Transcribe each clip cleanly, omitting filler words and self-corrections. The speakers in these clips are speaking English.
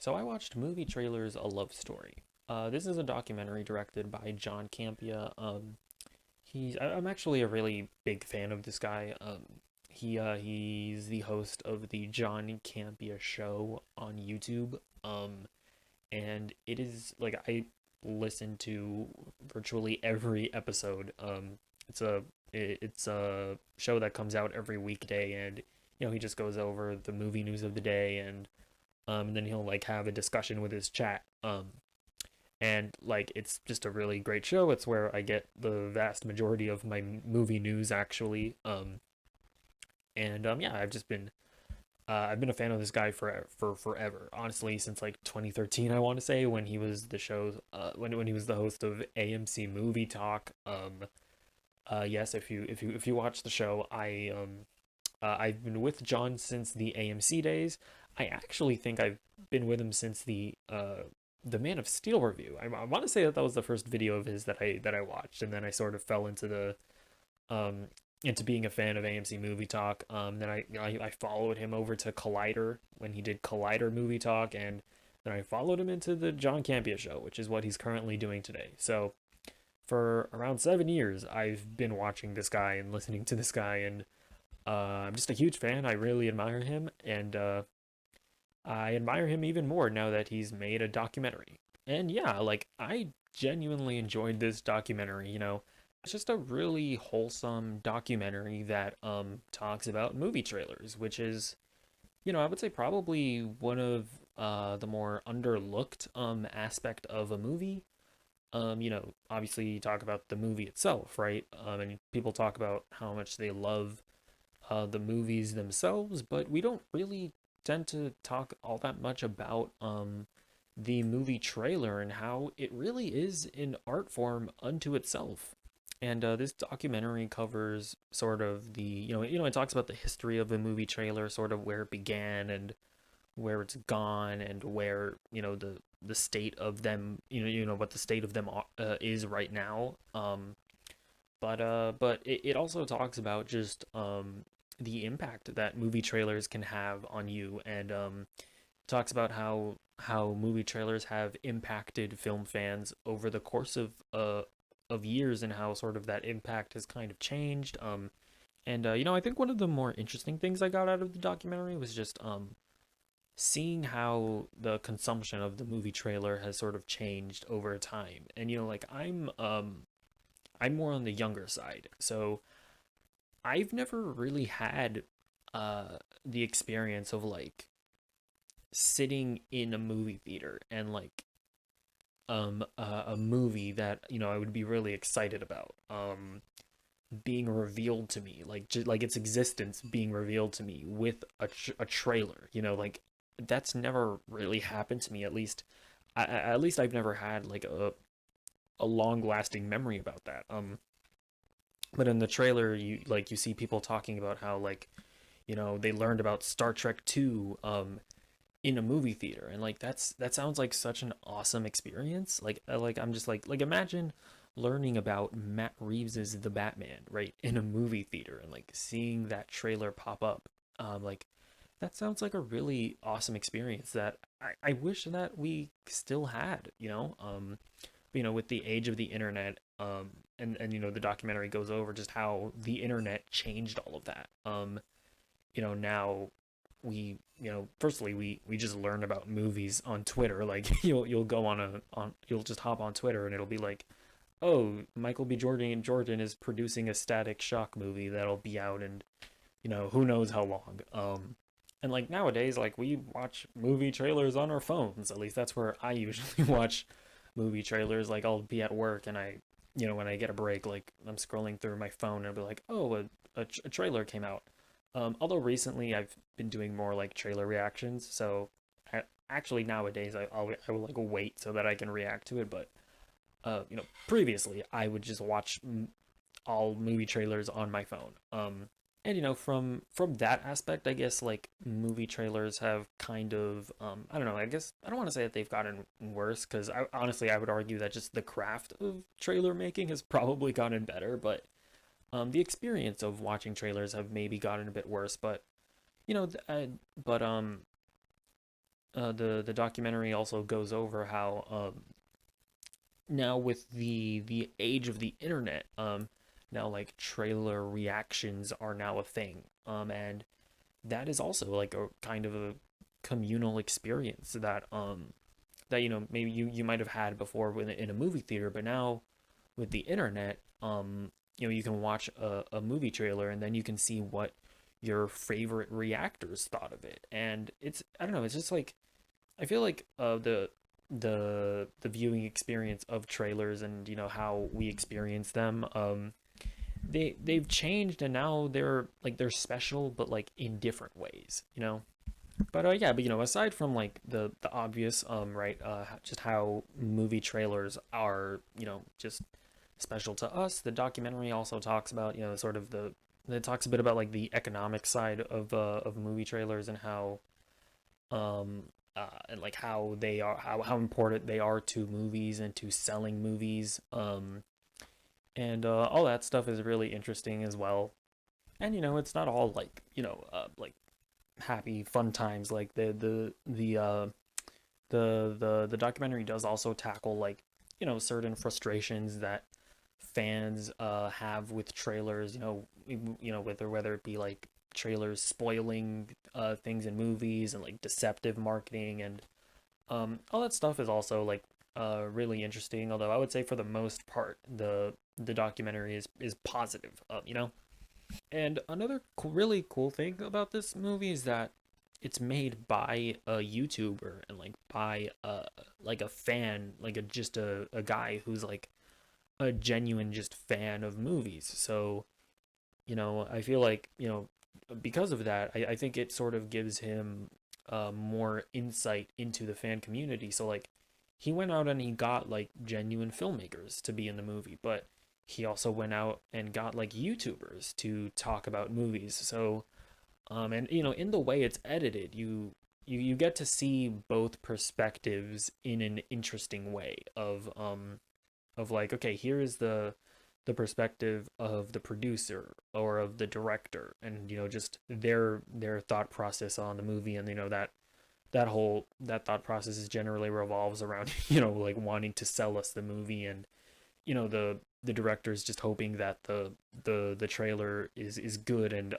So I watched Movie Trailers A Love Story. This is a documentary directed by John Campea. I'm actually a really big fan of this guy. He's the host of the John Campea Show on YouTube. And it is like I listen to virtually every episode. It's a show that comes out every weekday, and he just goes over the movie news of the day, and then he'll like have a discussion with his chat. And like it's just a really great show. It's where I get the vast majority of my movie news actually. And yeah, I've been a fan of this guy for forever. Honestly, since like 2013, I want to say, when he was the show when he was the host of AMC Movie Talk. Yes, if you watch the show, I've been with John since the AMC days. I actually think I've been with him since the Man of Steel review. I want to say that was the first video of his that I watched, and then I sort of fell um into being a fan of AMC Movie Talk. Then I followed him over to Collider when he did Collider Movie Talk, and then I followed him into the John Campea Show, which is what he's currently doing today. So for around 7 years, I've been watching this guy and listening to this guy, and I'm just a huge fan. I really admire him, and I admire him even more now that he's made a documentary. And yeah, like I genuinely enjoyed this documentary. It's just a really wholesome documentary that talks about movie trailers, which is, I would say probably one of the more underlooked aspect of a movie. Obviously you talk about the movie itself, right? And people talk about how much they love the movies themselves, but we don't really tend to talk all that much about the movie trailer and how it really is an art form unto itself. And this documentary covers sort of it talks about the history of the movie trailer, sort of where it began and where it's gone, and where the state of them, what the state of them is right now. But it also talks about just the impact that movie trailers can have on you, and talks about how movie trailers have impacted film fans over the course of years, and how sort of that impact has kind of changed. And I think one of the more interesting things I got out of the documentary was just seeing how the consumption of the movie trailer has sort of changed over time. And like I'm more on the younger side, so I've never really had the experience of like sitting in a movie theater and like a movie that I would be really excited about being revealed to me, like just like its existence being revealed to me with a trailer. Like that's never really happened to me. At least I've never had like a long lasting memory about that. But in the trailer, you see people talking about how like they learned about Star Trek 2 in a movie theater, and like that sounds like such an awesome experience. Like I'm just like imagine learning about Matt Reeves's The Batman, right, in a movie theater, and like seeing that trailer pop up. Like that sounds like a really awesome experience that I wish that we still had. With the age of the internet, and the documentary goes over just how the internet changed all of that. Now firstly we just learn about movies on Twitter. Like you'll go you'll just hop on Twitter, and it'll be like, oh, Michael B. Jordan is producing a Static Shock movie that'll be out in who knows how long. And like nowadays, like we watch movie trailers on our phones. At least that's where I usually watch movie trailers. Like I'll be at work, and when I get a break, like I'm scrolling through my phone, and I'll be like, oh, a trailer came out. Although recently I've been doing more like trailer reactions, so actually nowadays I will like wait so that I can react to it. But previously I would just watch all movie trailers on my phone. And from that aspect, I guess like movie trailers have kind of I don't know. I guess I don't want to say that they've gotten worse, because honestly I would argue that just the craft of trailer making has probably gotten better, but the experience of watching trailers have maybe gotten a bit worse. But you know, th- uh, but the documentary also goes over how now with the age of the internet, now like trailer reactions are now a thing, and that is also like a kind of a communal experience that that maybe you might have had before in a movie theater, but now with the internet, you can watch a movie trailer and then you can see what your favorite reactors thought of it, and it's I don't know, it's just like I feel like the viewing experience of trailers and how we experience them, they've changed and now they're special but like in different ways, but yeah, but aside from like the obvious, right, just how movie trailers are, just special to us, the documentary also talks about, sort of the it talks a bit about like the economic side of movie trailers and how um and like how they are how important they are to movies and to selling movies, and all that stuff is really interesting as well. And it's not all like like happy fun times. Like the documentary does also tackle like certain frustrations that fans have with trailers, whether it be like trailers spoiling things in movies and like deceptive marketing, and all that stuff is also like really interesting, although I would say for the most part the documentary is positive, and another really cool thing about this movie is that it's made by a YouTuber and like by like a fan, like a guy who's like a genuine just fan of movies. So, I feel like, because of that, I think it sort of gives him more insight into the fan community. So like he went out and he got like genuine filmmakers to be in the movie, but he also went out and got like YouTubers to talk about movies. So and in the way it's edited, you get to see both perspectives in an interesting way of like, okay, here is the perspective of the producer or of the director, and just their thought process on the movie, and that thought process is generally revolves around like wanting to sell us the movie, and the director is just hoping that the trailer is good and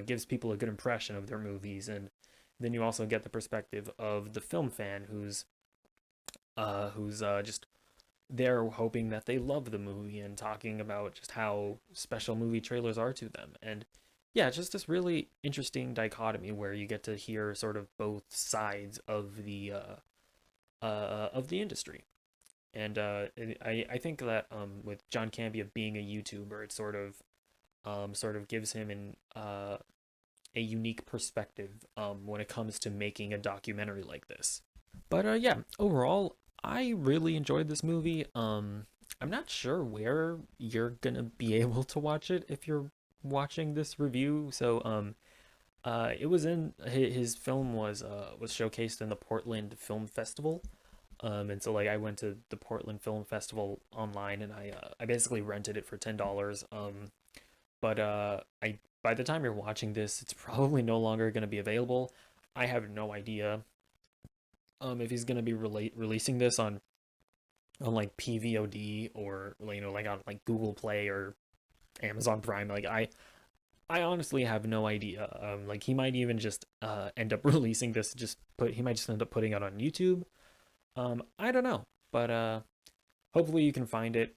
gives people a good impression of their movies. And then you also get the perspective of the film fan who's just they're hoping that they love the movie and talking about just how special movie trailers are to them. And yeah, it's just this really interesting dichotomy where you get to hear sort of both sides of the industry. And I think that with John Campea being a YouTuber, it sort of gives him a unique perspective when it comes to making a documentary like this. But yeah, overall, I really enjoyed this movie. I'm not sure where you're gonna be able to watch it if you're watching this review. So it was in his film was showcased in the Portland Film Festival. And so like I went to the Portland Film Festival online and I basically rented it for $10. But I by the time you're watching this, it's probably no longer gonna be available. I have no idea if he's gonna be releasing this on like PVOD or like on like Google Play or Amazon Prime. Like I honestly have no idea. Like he might even just end up releasing this. He might just end up putting it on YouTube. I don't know, but hopefully you can find it.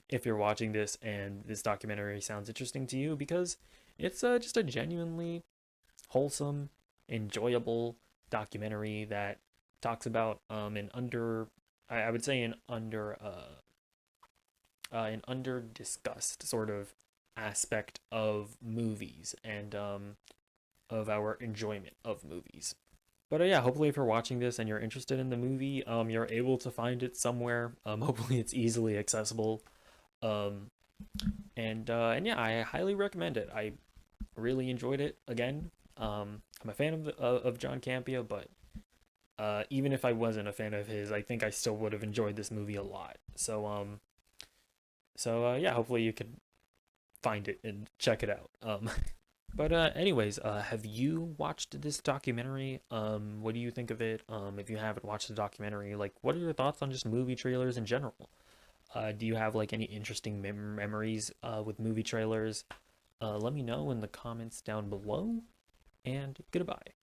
If you're watching this and this documentary sounds interesting to you, because it's just a genuinely wholesome, enjoyable documentary that talks about an under I would say an under discussed sort of aspect of movies and of our enjoyment of movies. But yeah, hopefully if you're watching this and you're interested in the movie, you're able to find it somewhere. Hopefully it's easily accessible. Um, and yeah, I highly recommend it. I really enjoyed it. Again, I'm a fan of John Campea, but even if I wasn't a fan of his, I think I still would have enjoyed this movie a lot. So yeah, hopefully you can find it and check it out. But anyways, have you watched this documentary? What do you think of it? If you haven't watched the documentary, like, what are your thoughts on just movie trailers in general? Do you have like any interesting memories with movie trailers? Let me know in the comments down below, and goodbye.